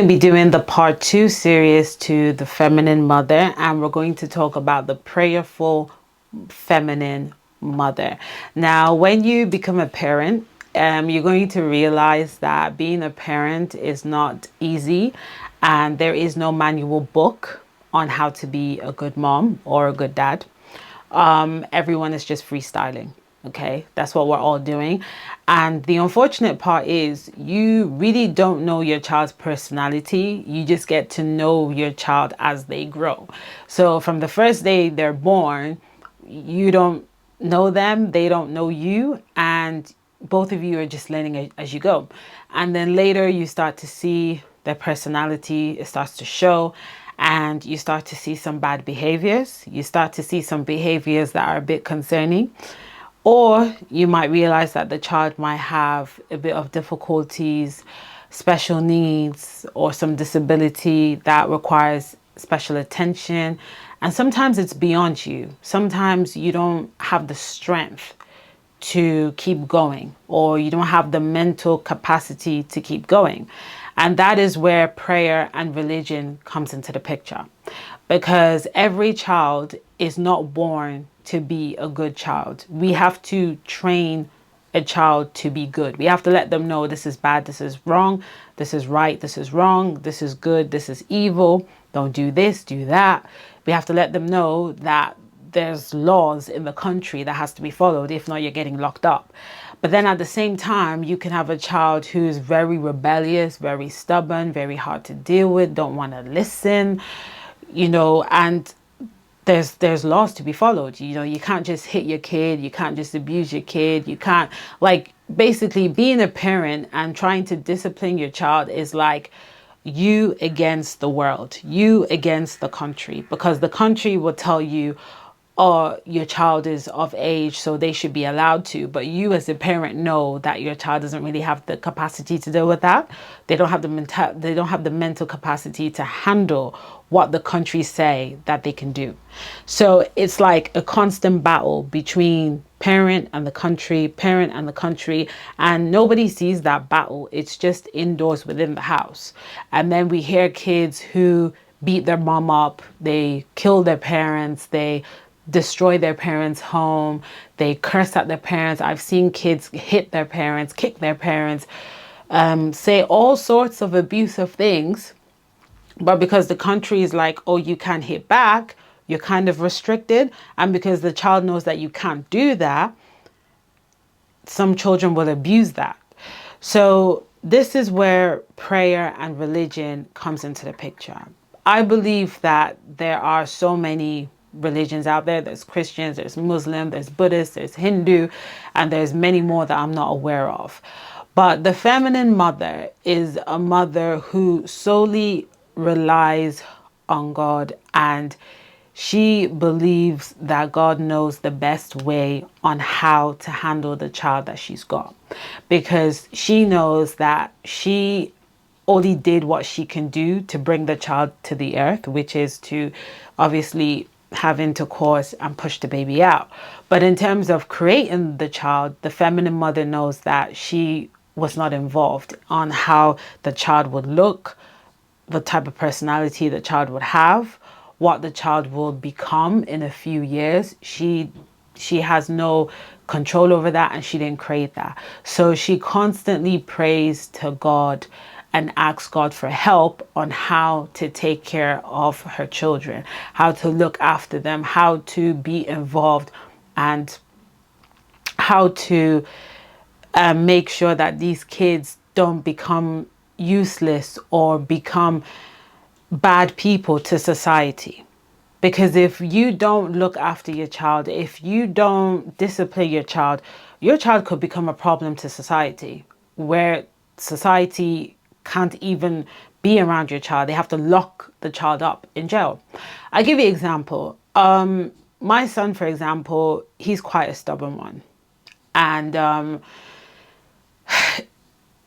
Be doing the part 2 series to the feminine mother, and we're going to talk about the prayerful feminine mother. Now, when you become a parent, you're going to realize that being a parent is not easy, and there is no manual book on how to be a good mom or a good dad. Everyone is just freestyling. Okay, that's what we're all doing. And the unfortunate part is you really don't know your child's personality. You just get to know your child as they grow. So from the first day they're born, you don't know them, they don't know you, and both of you are just learning as you go. And then later you start to see their personality, it starts to show, and you start to see some bad behaviors. You start to see some behaviors that are a bit concerning. Or you might realize that the child might have a bit of difficulties, special needs, or some disability that requires special attention. And sometimes it's beyond you. Sometimes you don't have the strength to keep going, or you don't have the mental capacity to keep going. And that is where prayer and religion comes into the picture, because every child is not born to be a good child. We have to train a child to be good. We have to let them know this is bad, this is wrong, this is right, this is wrong, this is good, this is evil, don't do this, do that. We have to let them know that there's laws in the country that has to be followed. If not, you're getting locked up. But then at the same time, you can have a child who's very rebellious, very stubborn, very hard to deal with, don't want to listen, and there's laws to be followed. You can't just hit your kid, you can't just abuse your kid, you can't, basically being a parent and trying to discipline your child is like you against the world, you against the country, because the country will tell you, or your child is of age, so they should be allowed to. But you as a parent know that your child doesn't really have the capacity to deal with that. They don't have the mental capacity to handle what the country say that they can do. So it's like a constant battle between parent and the country, and nobody sees that battle. It's just indoors within the house. And then we hear kids who beat their mom up, they kill their parents, they destroy their parents' home, they curse at their parents. I've seen kids hit their parents, kick their parents, say all sorts of abusive things. But because the country is like, oh, you can't hit back, you're kind of restricted. And because the child knows that you can't do that, some children will abuse that. So this is where prayer and religion comes into the picture. I believe that there are so many religions out there. There's Christians, there's Muslim, there's Buddhist, there's Hindu, and there's many more that I'm not aware of. But the feminine mother is a mother who solely relies on God, and she believes that God knows the best way on how to handle the child that she's got, because she knows that she only did what she can do to bring the child to the earth, which is to obviously have intercourse and push the baby out. But in terms of creating the child, the feminine mother knows that she was not involved on how the child would look, the type of personality the child would have, what the child will become in a few years. She has no control over that, and she didn't create that. So she constantly prays to God and asks God for help on how to take care of her children, how to look after them, how to be involved, and how to make sure that these kids don't become useless or become bad people to society. Because if you don't look after your child, if you don't discipline your child could become a problem to society, where society can't even be around your child. They have to lock the child up in jail. I'll give you an example. My son, for example, he's quite a stubborn one. And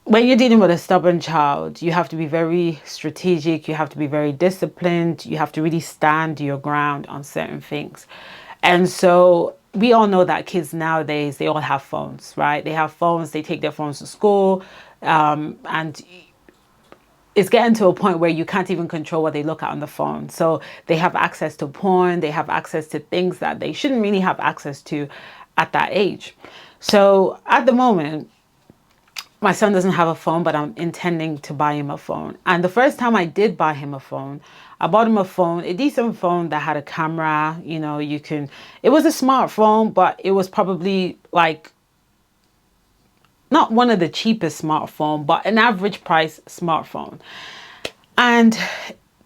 when you're dealing with a stubborn child, you have to be very strategic, you have to be very disciplined, you have to really stand your ground on certain things. And so we all know that kids nowadays, they all have phones, right? They have phones, they take their phones to school, and it's getting to a point where you can't even control what they look at on the phone. So they have access to porn, they have access to things that they shouldn't really have access to at that age. So at the moment, my son doesn't have a phone, but I'm intending to buy him a phone. And the first time I did buy him a phone, I bought him a phone, a decent phone that had a camera. You know, it was a smartphone, but it was probably like not one of the cheapest smartphone, but an average price smartphone. And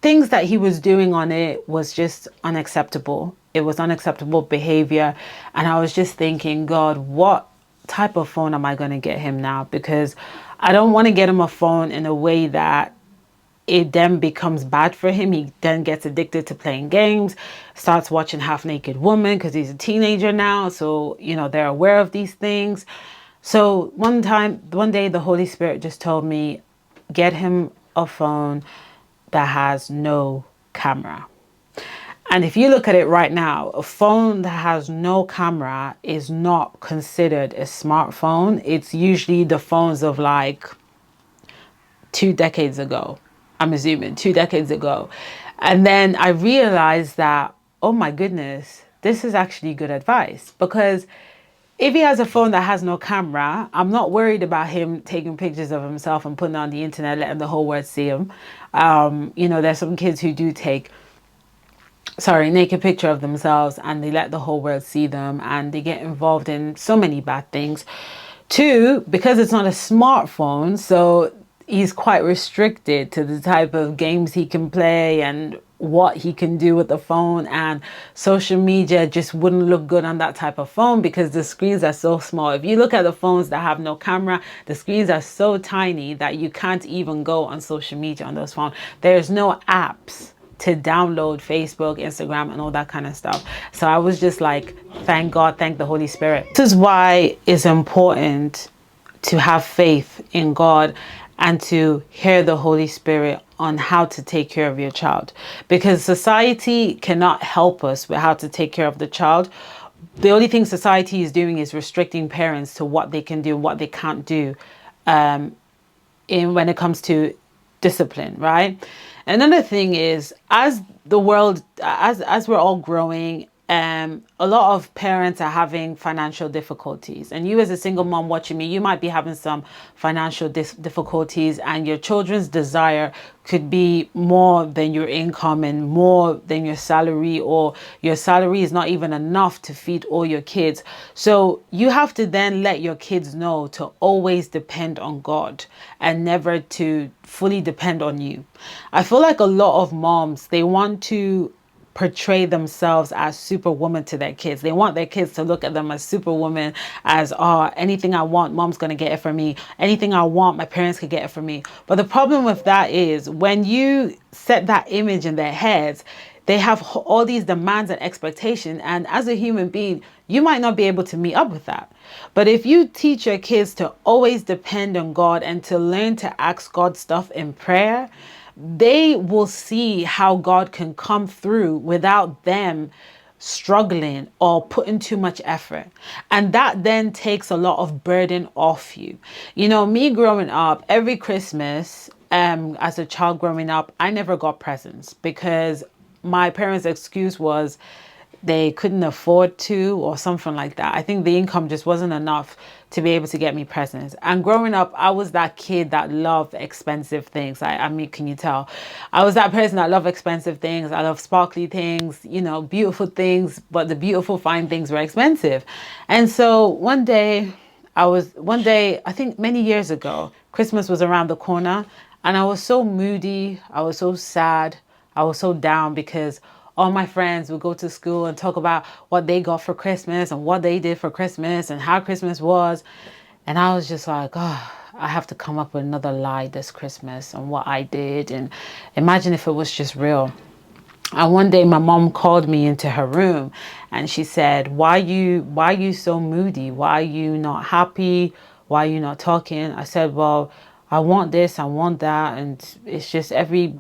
things that he was doing on it was just unacceptable. It was unacceptable behavior. And I was just thinking, God, what type of phone am I going to get him now? Because I don't want to get him a phone in a way that it then becomes bad for him. He then gets addicted to playing games, starts watching Half Naked Woman because he's a teenager now. So, you know, they're aware of these things. So one day, the Holy Spirit just told me, get him a phone that has no camera. And if you look at it right now, a phone that has no camera is not considered a smartphone. It's usually the phones of like 2 decades ago. I'm assuming 2 decades ago. And then I realized that, oh my goodness, this is actually good advice, because if he has a phone that has no camera, I'm not worried about him taking pictures of himself and putting it on the internet, letting the whole world see him. You know, there's some kids who do take naked picture of themselves and they let the whole world see them, and they get involved in so many bad things. Two, because it's not a smartphone, so he's quite restricted to the type of games he can play and what he can do with the phone, and social media just wouldn't look good on that type of phone because the screens are so small. If you look at the phones that have no camera, the screens are so tiny that you can't even go on social media on those phones. There's no apps to download Facebook, Instagram, and all that kind of stuff. So I was just like, thank God, thank the Holy Spirit. This is why it's important to have faith in God and to hear the Holy Spirit on how to take care of your child, because society cannot help us with how to take care of the child. The only thing society is doing is restricting parents to what they can do and what they can't do when it comes to discipline, right? Another thing is, as the world, as we're all growing, a lot of parents are having financial difficulties, and you as a single mom watching me, you might be having some financial difficulties, and your children's desire could be more than your income and more than your salary, or your salary is not even enough to feed all your kids. So you have to then let your kids know to always depend on God and never to fully depend on you. I feel like a lot of moms, they want to portray themselves as superwoman to their kids. They want their kids to look at them as superwoman, as, oh, anything I want, mom's going to get it for me. Anything I want, my parents could get it for me. But the problem with that is when you set that image in their heads, they have all these demands and expectations. And as a human being, you might not be able to meet up with that. But if you teach your kids to always depend on God and to learn to ask God stuff in prayer, they will see how God can come through without them struggling or putting too much effort. And that then takes a lot of burden off you. You know, me growing up, every Christmas, as a child growing up, I never got presents because my parents' excuse was they couldn't afford to, or something like that. I think the income just wasn't enough to be able to get me presents. And growing up, I was that kid that loved expensive things. I mean, can you tell? I was that person that loved expensive things. I love sparkly things, you know, beautiful things, but the beautiful, fine things were expensive. And so one day, I think many years ago, Christmas was around the corner, and I was so moody. I was so sad. I was so down because all my friends would go to school and talk about what they got for Christmas and what they did for Christmas and how Christmas was. And I was just like, oh, I have to come up with another lie this Christmas on what I did. And imagine if it was just real. And one day my mom called me into her room and she said, why are you so moody? Why are you not happy? Why are you not talking? I said, well, I want this, I want that. And it's just every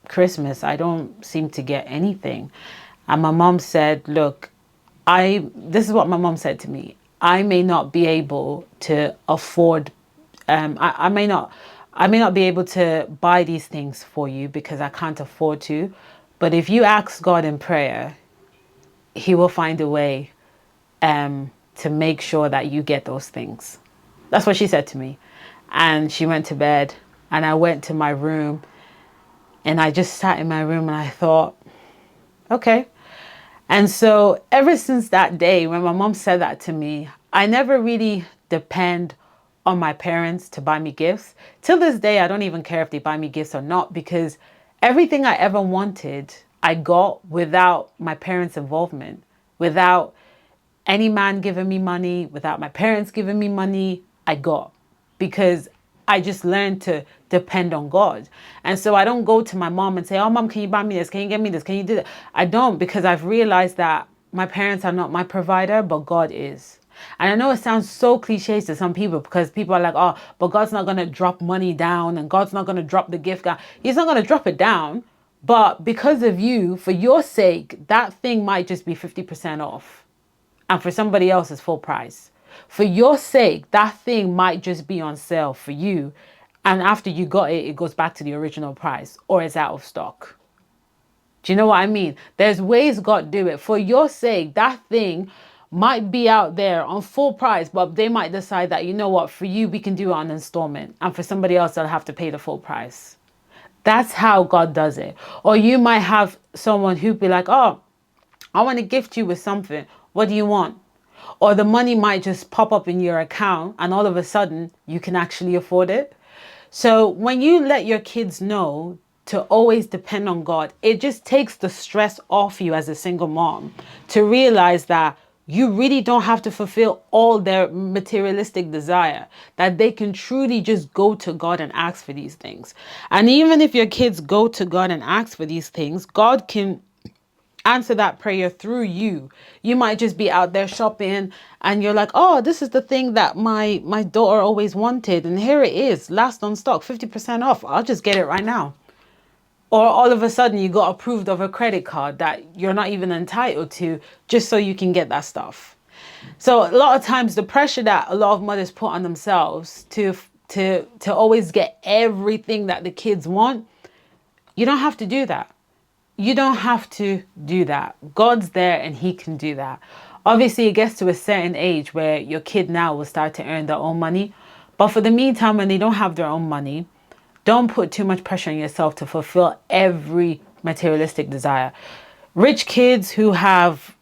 Christmas I don't seem to get anything. And my mom said, look, this is what my mom said to me. I may not be able to afford, I may not I may not be able to buy these things for you because I can't afford to. But if you ask God in prayer, he will find a way to make sure that you get those things. That's what she said to me. And she went to bed and I went to my room and I just sat in my room and I thought, okay. And so ever since that day, when my mom said that to me, I never really depend on my parents to buy me gifts. Till this day, I don't even care if they buy me gifts or not, because everything I ever wanted, I got without my parents' involvement, without any man giving me money, without my parents giving me money, I got, because I just learned to depend on God. And so I don't go to my mom and say, oh, mom, can you buy me this? Can you get me this? Can you do that? I don't, because I've realized that my parents are not my provider, but God is. And I know it sounds so cliche to some people, because people are like, oh, but God's not going to drop money down and God's not going to drop the gift down. He's not going to drop it down. But because of you, for your sake, that thing might just be 50% off. And for somebody else, it's full price. For your sake, that thing might just be on sale for you. And after you got it, it goes back to the original price or it's out of stock. Do you know what I mean? There's ways God do it. For your sake, that thing might be out there on full price, but they might decide that, you know what, for you, we can do it on installment. And for somebody else, they'll have to pay the full price. That's how God does it. Or you might have someone who'd be like, oh, I want to gift you with something. What do you want? Or the money might just pop up in your account and all of a sudden you can actually afford it. So when you let your kids know to always depend on God, it just takes the stress off you as a single mom to realize that you really don't have to fulfill all their materialistic desire, that they can truly just go to God and ask for these things. And even if your kids go to God and ask for these things, God can answer that prayer through you. You might just be out there shopping and you're like, oh, this is the thing that my daughter always wanted, and here it is, last on stock, 50% off. I'll just get it right now. Or all of a sudden you got approved of a credit card that you're not even entitled to, just so you can get that stuff. So a lot of times the pressure that a lot of mothers put on themselves to always get everything that the kids want, you don't have to do that. You don't have to do that. God's there and he can do that. Obviously, it gets to a certain age where your kid now will start to earn their own money. But for the meantime, when they don't have their own money, don't put too much pressure on yourself to fulfill every materialistic desire. Rich kids who have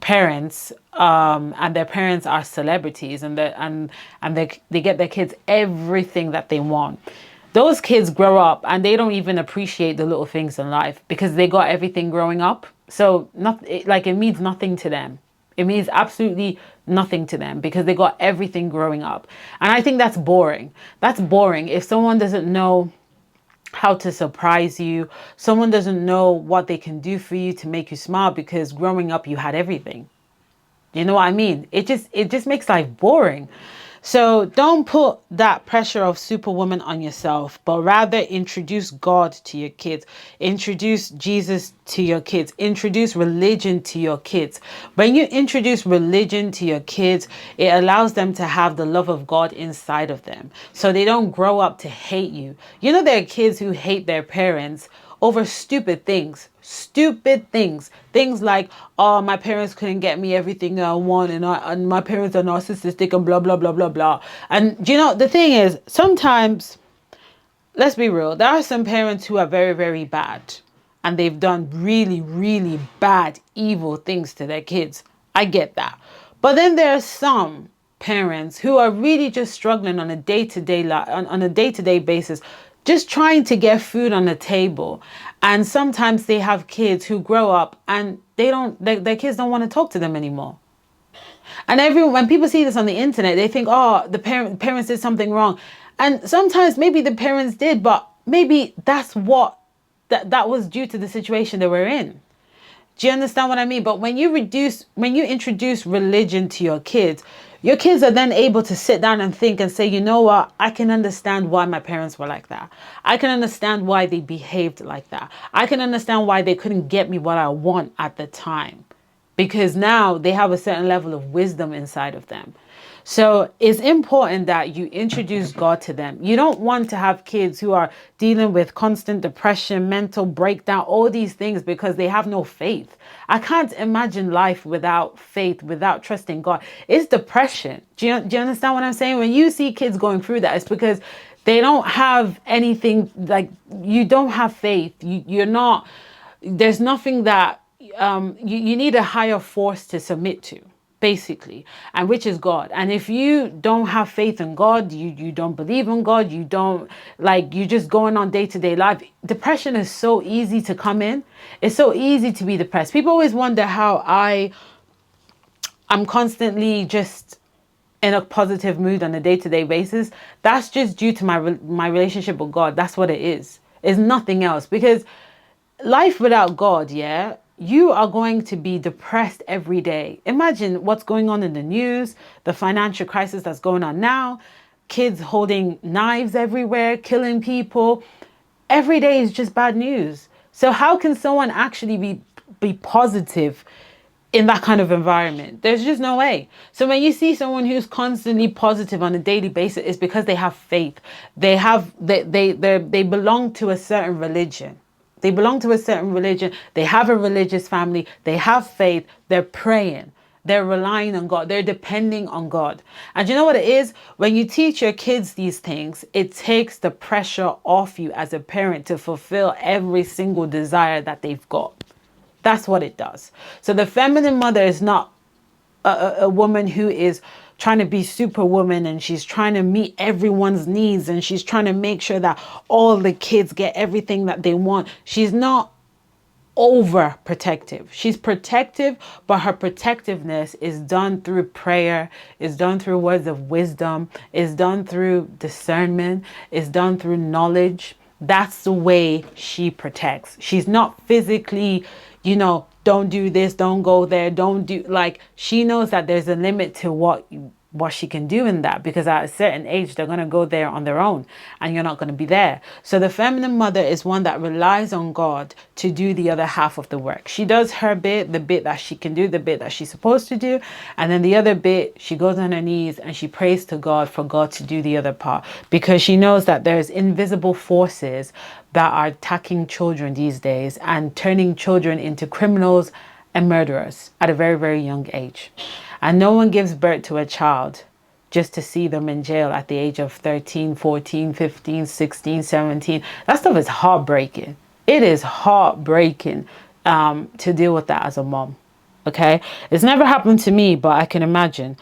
parents and their parents are celebrities and they get their kids everything that they want. Those kids grow up and they don't even appreciate the little things in life because they got everything growing up. So it means nothing to them. It means absolutely nothing to them because they got everything growing up. And I think that's boring. That's boring. If someone doesn't know how to surprise you, someone doesn't know what they can do for you to make you smile because growing up you had everything. You know what I mean? It just makes life boring. So don't put that pressure of superwoman on yourself, but rather introduce God to your kids. Introduce Jesus to your kids. Introduce religion to your kids. When you introduce religion to your kids, it allows them to have the love of God inside of them. So they don't grow up to hate you. You know, there are kids who hate their parents over stupid things. Stupid things. Things like, oh, my parents couldn't get me everything I want, and my parents are narcissistic and blah, blah, blah, blah, blah. And you know, the thing is, sometimes, let's be real, there are some parents who are very, very bad. And they've done really, really bad, evil things to their kids. I get that. But then there are some parents who are really just struggling on a day-to-day basis, just trying to get food on the table. And sometimes they have kids who grow up and their kids don't want to talk to them anymore. And when people see this on the internet, they think, oh, the parents did something wrong. And sometimes maybe the parents did, but maybe that's what that was due to the situation they were in. Do you understand what I mean? But when you introduce religion to your kids are then able to sit down and think and say, you know what? I can understand why my parents were like that. I can understand why they behaved like that. I can understand why they couldn't get me what I want at the time. Because now they have a certain level of wisdom inside of them. So it's important that you introduce God to them. You don't want to have kids who are dealing with constant depression, mental breakdown, all these things because they have no faith. I can't imagine life without faith, without trusting God. It's depression. Do you understand what I'm saying? When you see kids going through that, it's because they don't have anything, like, you don't have faith. You're not, there's nothing that you need a higher force to submit to, basically, and which is God. And if you don't have faith in God, you don't believe in God, you don't, like, you just going on day-to-day life, depression is so easy to come in. It's so easy to be depressed. People always wonder how I'm constantly just in a positive mood on a day-to-day basis. That's just due to my relationship with God. That's what it is. It's nothing else. Because life without God, yeah, you are going to be depressed every day. Imagine what's going on in the news, the financial crisis that's going on now, kids holding knives everywhere, killing people. Every day is just bad news. So how can someone actually be positive in that kind of environment? There's just no way. So when you see someone who's constantly positive on a daily basis, it's because they have faith. They belong to a certain religion. They belong to a certain religion. They have a religious family. They have faith. They're praying. They're relying on God. They're depending on God. And you know what it is? When you teach your kids these things, it takes the pressure off you as a parent to fulfill every single desire that they've got. That's what it does. So the feminine mother is not a woman who is trying to be superwoman and she's trying to meet everyone's needs and she's trying to make sure that all the kids get everything that they want. She's not overprotective. She's protective, but her protectiveness is done through prayer, is done through words of wisdom, is done through discernment, is done through knowledge. That's the way she protects. She's not physically, don't do this, don't go there, don't do, like, she knows that there's a limit to what she can do in that, because at a certain age they're going to go there on their own and you're not going to be there. So the feminine mother is one that relies on God to do the other half of the work. She does her bit, the bit that she can do, the bit that she's supposed to do, and then the other bit, she goes on her knees and she prays to God for God to do the other part, because she knows that there's invisible forces that are attacking children these days and turning children into criminals and murderers at a very, very young age. And no one gives birth to a child just to see them in jail at the age of 13, 14, 15, 16, 17. That stuff is heartbreaking. It is heartbreaking to deal with that as a mom. Okay? It's never happened to me, but I can imagine.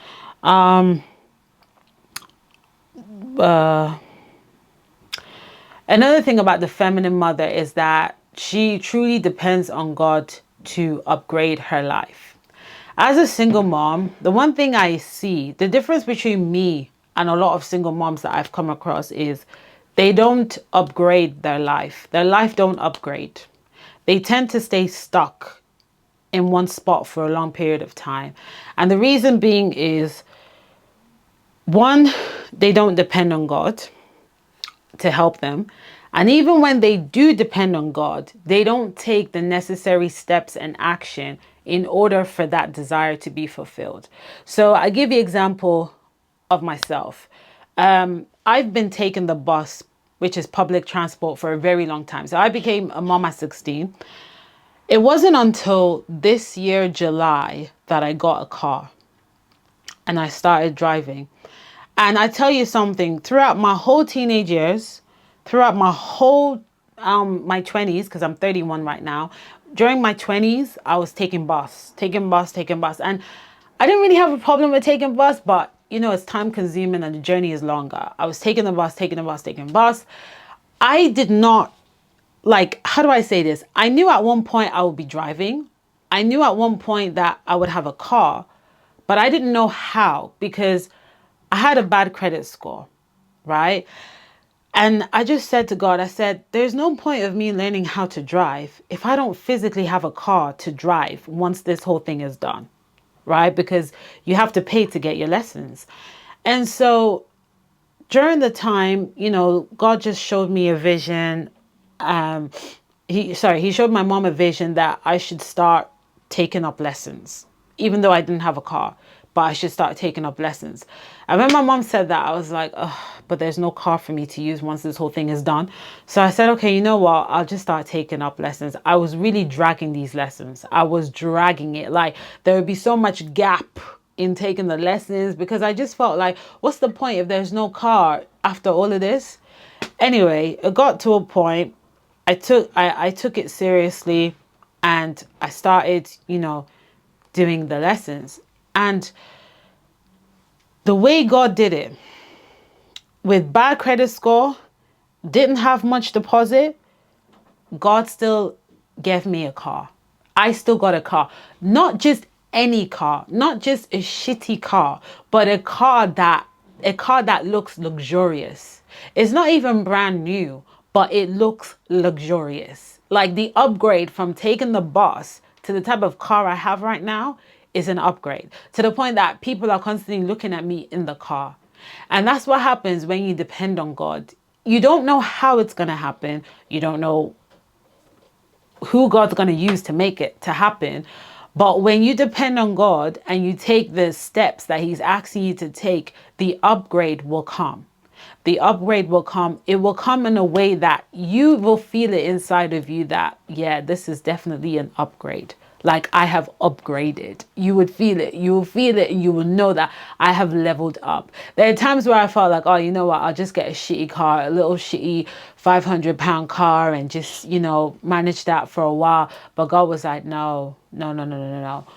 Another thing about the feminine mother is that she truly depends on God to upgrade her life. As a single mom, the one thing I see, the difference between me and a lot of single moms that I've come across is they don't upgrade their life. Their life don't upgrade. They tend to stay stuck in one spot for a long period of time. And the reason being is, one, they don't depend on God to help them. And even when they do depend on God, they don't take the necessary steps and action in order for that desire to be fulfilled. So I give you an example of myself. I've been taking the bus, which is public transport, for a very long time. So I became a mom at 16. It wasn't until this year, July, that I got a car and I started driving. And I tell you something, throughout my whole teenage years, throughout my whole my 20s, because I'm 31 right now, during my 20s, I was taking bus. And I didn't really have a problem with taking bus, but it's time consuming and the journey is longer. I was taking the bus. I did not, like, how do I say this? I knew at one point I would be driving. I knew at one point that I would have a car, but I didn't know how, because I had a bad credit score, right? And I just said to God, I said, there's no point of me learning how to drive if I don't physically have a car to drive once this whole thing is done, right? Because you have to pay to get your lessons. And so during the time, God just showed me a vision. He showed my mom a vision that I should start taking up lessons, even though I didn't have a car, but I should start taking up lessons. And when my mom said that, I was like, oh, but there's no car for me to use once this whole thing is done. So I said, okay, you know what? I'll just start taking up lessons. I was really dragging these lessons. I was dragging it. Like, there would be so much gap in taking the lessons because I just felt like, what's the point if there's no car after all of this? Anyway, it got to a point. I took it seriously, and I started, doing the lessons. And the way God did it, with bad credit score, didn't have much deposit, God still gave me a car. I still got a car. Not just any car, not just a shitty car, but a car that looks luxurious. It's not even brand new, but it looks luxurious. Like, the upgrade from taking the bus to the type of car I have right now is an upgrade, to the point that people are constantly looking at me in the car. And that's what happens when you depend on God. You don't know how it's going to happen. You don't know who God's going to use to make it to happen. But when you depend on God and you take the steps that he's asking you to take, the upgrade will come. The upgrade will come. It will come in a way that you will feel it inside of you that, yeah, this is definitely an upgrade. Like, I have upgraded. You would feel it. You will feel it, and you will know that I have leveled up. There are times where I felt like, oh, you know what? I'll just get a shitty car, a little shitty £500 car, and just, manage that for a while. But God was like, no, no, no, no, no, no, no.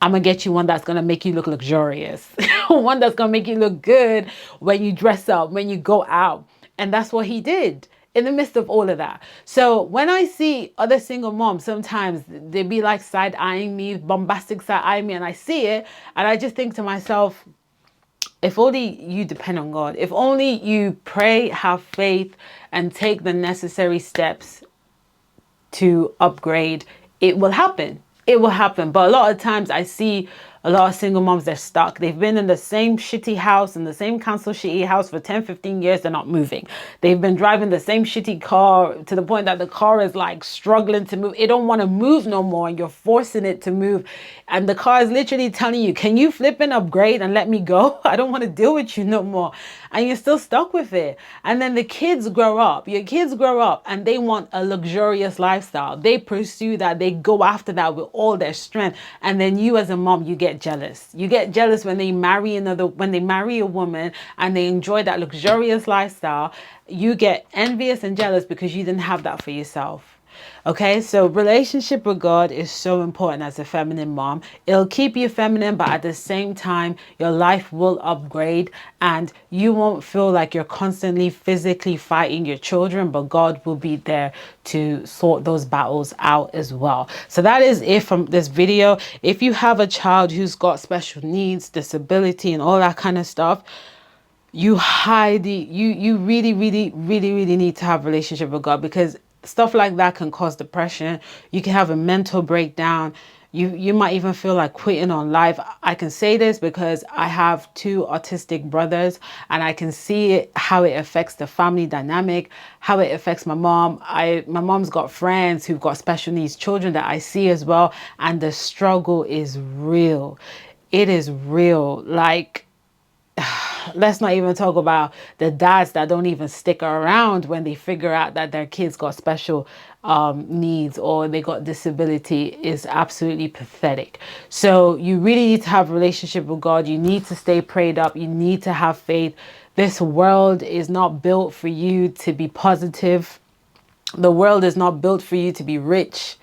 I'm going to get you one that's going to make you look luxurious. One that's going to make you look good when you dress up, when you go out. And that's what he did in the midst of all of that. So when I see other single moms, sometimes they be like side-eyeing me, bombastic side-eyeing me, and I see it, and I just think to myself, if only you depend on God, if only you pray, have faith, and take the necessary steps to upgrade, it will happen. It will happen. But a lot of times I see a lot of single moms, they're stuck. They've been in the same shitty house, in the same council shitty house for 10, 15 years. They're not moving. They've been driving the same shitty car to the point that the car is like struggling to move. It don't want to move no more, and you're forcing it to move. And the car is literally telling you, can you flip and upgrade and let me go? I don't want to deal with you no more. And you're still stuck with it. And then the kids grow up. Your kids grow up and they want a luxurious lifestyle. They pursue that. They go after that with all their strength. And then you as a mom, you get jealous. You get jealous when they marry a woman and they enjoy that luxurious lifestyle. You get envious and jealous because you didn't have that for yourself. Okay, so relationship with God is so important as a feminine mom. It'll keep you feminine, but at the same time, your life will upgrade and you won't feel like you're constantly physically fighting your children, but God will be there to sort those battles out as well. So that is it from this video. If you have a child who's got special needs, disability, and all that kind of stuff, you really, really, really, really need to have a relationship with God, because stuff like that can cause depression. You can have a mental breakdown. You might even feel like quitting on life. I can say this because I have 2 autistic brothers, and I can see how it affects the family dynamic, how it affects my mom. My mom's got friends who've got special needs children that I see as well, and the struggle is real. It is real. Like, let's not even talk about the dads that don't even stick around when they figure out that their kids got special needs or they got disability. Is absolutely pathetic. So you really need to have a relationship with God. You need to stay prayed up. You need to have faith. This world is not built for you to be positive. The world is not built for you to be rich.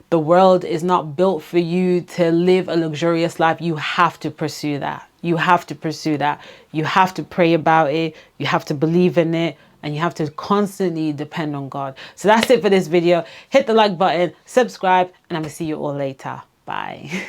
The world is not built for you to live a luxurious life. You have to pursue that. You have to pursue that. You have to pray about it. You have to believe in it. And you have to constantly depend on God. So that's it for this video. Hit the like button, subscribe, and I'm going to see you all later. Bye.